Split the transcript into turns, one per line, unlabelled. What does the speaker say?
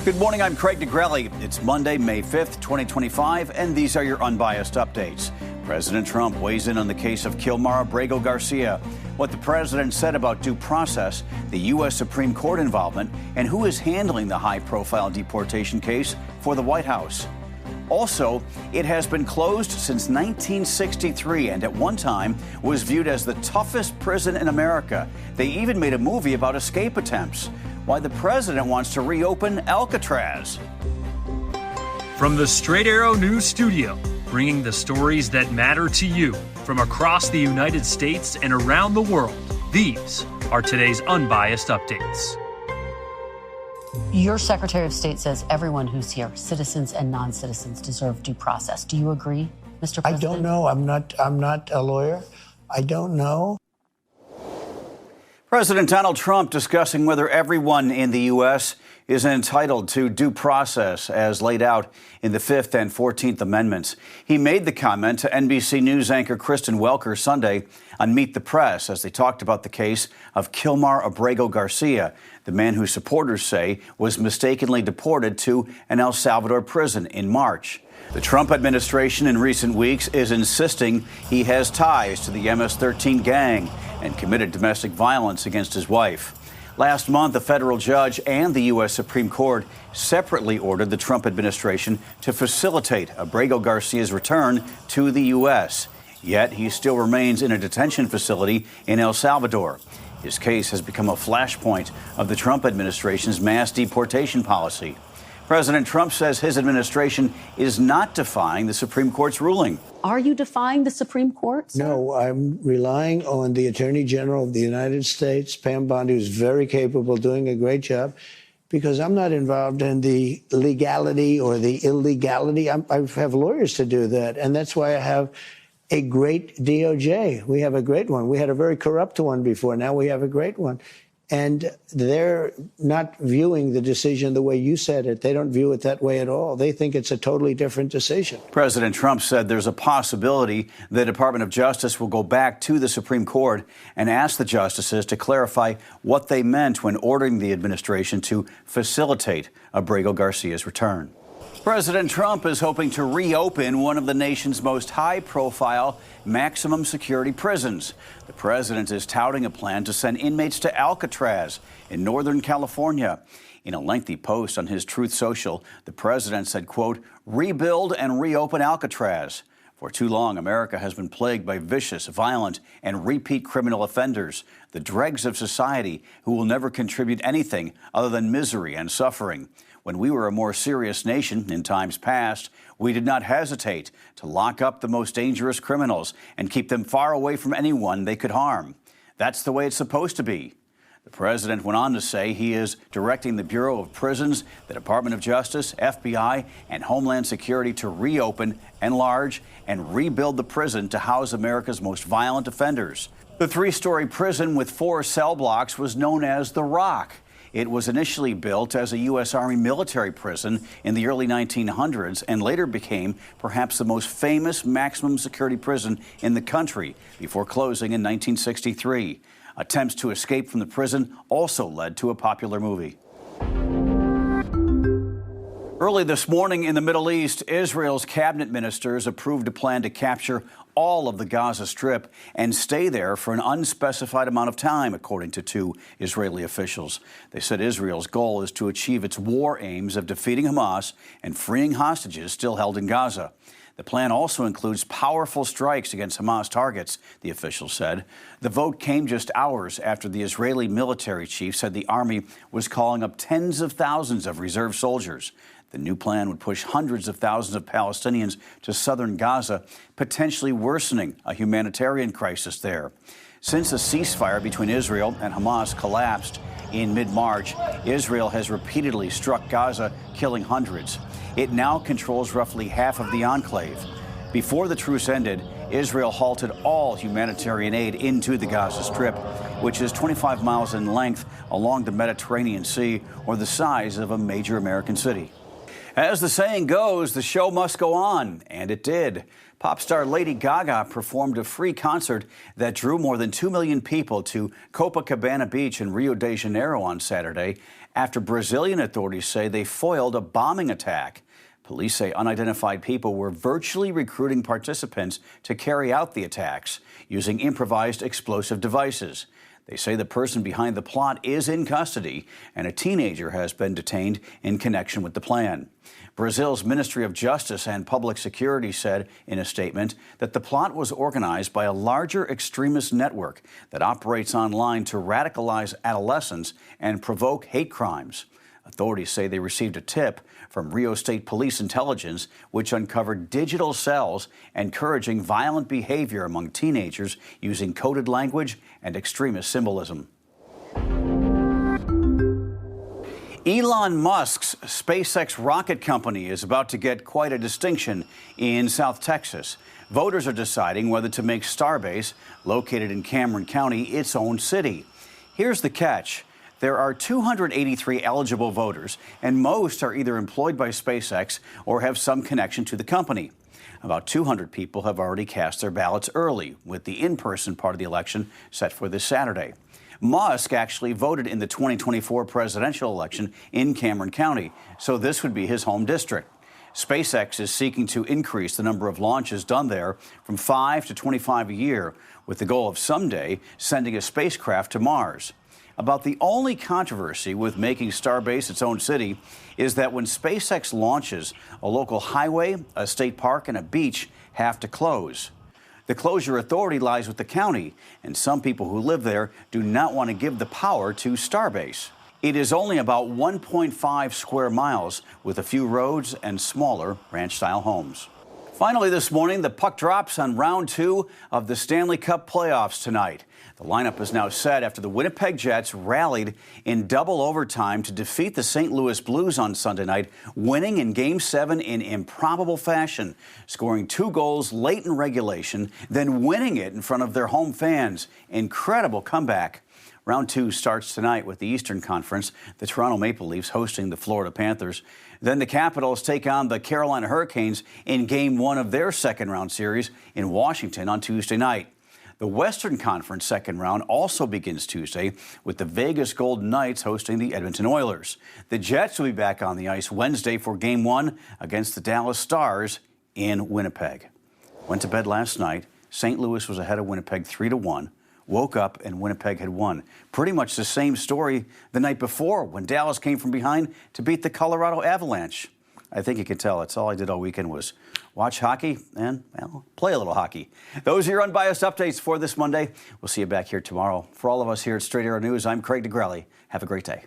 Good morning, I'm Craig Negrelli. It's Monday, May 5th, 2025, and these are your Unbiased Updates. President Trump weighs in on the case of Kilmar Abrego-Garcia, what the president said about due process, the U.S. Supreme Court involvement, and who is handling the high-profile deportation case for the White House. Also, it has been closed since 1963 and at one time was viewed as the toughest prison in America. They even made a movie about escape attempts. Why the president wants to reopen Alcatraz.
From the Straight Arrow News Studio, bringing the stories that matter to you from across the United States and around the world, these are today's Unbiased Updates.
Your Secretary of State says everyone who's here, citizens and non-citizens, deserve due process. Do you agree, Mr. President?
I don't know. I'm not a lawyer. I don't know.
President Donald Trump discussing whether everyone in the U.S. is entitled to due process as laid out in the 5th and 14th Amendments. He made the comment to NBC News anchor Kristen Welker Sunday on Meet the Press as they talked about the case of Kilmar Abrego-Garcia, the man whose supporters say was mistakenly deported to an El Salvador prison in March. The Trump administration in recent weeks is insisting he has ties to the MS-13 gang and committed domestic violence against his wife. Last month, a federal judge and the U.S. Supreme Court separately ordered the Trump administration to facilitate Abrego-Garcia's return to the U.S. Yet he still remains in a detention facility in El Salvador. His case has become a flashpoint of the Trump administration's mass deportation policy. President Trump says his administration is not defying the Supreme Court's ruling.
Are you defying the Supreme Court, sir?
No, I'm relying on the Attorney General of the United States, Pam Bondi, who's very capable, doing a great job, because I'm not involved in the legality or the illegality. I have lawyers to do that, and that's why I have a great DOJ. We have a great one. We had a very corrupt one before. Now we have a great one. And they're not viewing the decision the way you said it. They don't view it that way at all. They think it's a totally different decision.
President Trump said there's a possibility the Department of Justice will go back to the Supreme Court and ask the justices to clarify what they meant when ordering the administration to facilitate Abrego-Garcia's return. President Trump is hoping to reopen one of the nation's most high-profile maximum security prisons. The president is touting a plan to send inmates to Alcatraz in Northern California. In a lengthy post on his Truth Social, the president said, quote, "Rebuild and reopen Alcatraz. For too long, America has been plagued by vicious, violent, and repeat criminal offenders, the dregs of society who will never contribute anything other than misery and suffering. When we were a more serious nation in times past, we did not hesitate to lock up the most dangerous criminals and keep them far away from anyone they could harm. That's the way it's supposed to be." The president went on to say he is directing the Bureau of Prisons, the Department of Justice, FBI, and Homeland Security to reopen, enlarge, and rebuild the prison to house America's most violent offenders. The three-story prison with 4 cell blocks was known as The Rock. It was initially built as a U.S. Army military prison in the early 1900s and later became perhaps the most famous maximum security prison in the country before closing in 1963. Attempts to escape from the prison also led to a popular movie. Early this morning in the Middle East, Israel's cabinet ministers approved a plan to capture all of the Gaza Strip and stay there for an unspecified amount of time, according to 2 Israeli officials. They said Israel's goal is to achieve its war aims of defeating Hamas and freeing hostages still held in Gaza. The plan also includes powerful strikes against Hamas targets, the officials said. The vote came just hours after the Israeli military chief said the army was calling up tens of thousands of reserve soldiers. The new plan would push hundreds of thousands of Palestinians to southern Gaza, potentially worsening a humanitarian crisis there. Since a ceasefire between Israel and Hamas collapsed in mid-March, Israel has repeatedly struck Gaza, killing hundreds. It now controls roughly half of the enclave. Before the truce ended, Israel halted all humanitarian aid into the Gaza Strip, which is 25 miles in length along the Mediterranean Sea, or the size of a major American city. As the saying goes, the show must go on, and it did. Pop star Lady Gaga performed a free concert that drew more than 2 million people to Copacabana Beach in Rio de Janeiro on Saturday after Brazilian authorities say they foiled a bombing attack. Police say unidentified people were virtually recruiting participants to carry out the attacks using improvised explosive devices. They say the person behind the plot is in custody and a teenager has been detained in connection with the plan. Brazil's Ministry of Justice and Public Security said in a statement that the plot was organized by a larger extremist network that operates online to radicalize adolescents and provoke hate crimes. Authorities say they received a tip from Rio State Police Intelligence, which uncovered digital cells encouraging violent behavior among teenagers using coded language and extremist symbolism. Elon Musk's SpaceX rocket company is about to get quite a distinction in South Texas. Voters are deciding whether to make Starbase, located in Cameron County, its own city. Here's the catch. There are 283 eligible voters, and most are either employed by SpaceX or have some connection to the company. About 200 people have already cast their ballots early, with the in-person part of the election set for this Saturday. Musk actually voted in the 2024 presidential election in Cameron County, so this would be his home district. SpaceX is seeking to increase the number of launches done there from 5 to 25 a year, with the goal of someday sending a spacecraft to Mars. About the only controversy with making Starbase its own city is that when SpaceX launches, a local highway, a state park, and a beach have to close. The closure authority lies with the county, and some people who live there do not want to give the power to Starbase. It is only about 1.5 square miles, with a few roads and smaller ranch-style homes. Finally this morning, the puck drops on round 2 of the Stanley Cup playoffs tonight. The lineup is now set after the Winnipeg Jets rallied in double overtime to defeat the St. Louis Blues on Sunday night, winning in Game 7 in improbable fashion, scoring 2 goals late in regulation, then winning it in front of their home fans. Incredible comeback. Round 2 starts tonight with the Eastern Conference, the Toronto Maple Leafs hosting the Florida Panthers. Then the Capitals take on the Carolina Hurricanes in Game 1 of their second-round series in Washington on Tuesday night. The Western Conference second round also begins Tuesday with the Vegas Golden Knights hosting the Edmonton Oilers. The Jets will be back on the ice Wednesday for Game 1 against the Dallas Stars in Winnipeg. Went to bed last night. St. Louis was ahead of Winnipeg 3-1. Woke up and Winnipeg had won. Pretty much the same story the night before when Dallas came from behind to beat the Colorado Avalanche. I think you can tell that's all I did all weekend was watch hockey and, well, play a little hockey. Those are your unbiased updates for this Monday. We'll see you back here tomorrow. For all of us here at Straight Arrow News, I'm Craig DeGrelli. Have a great day.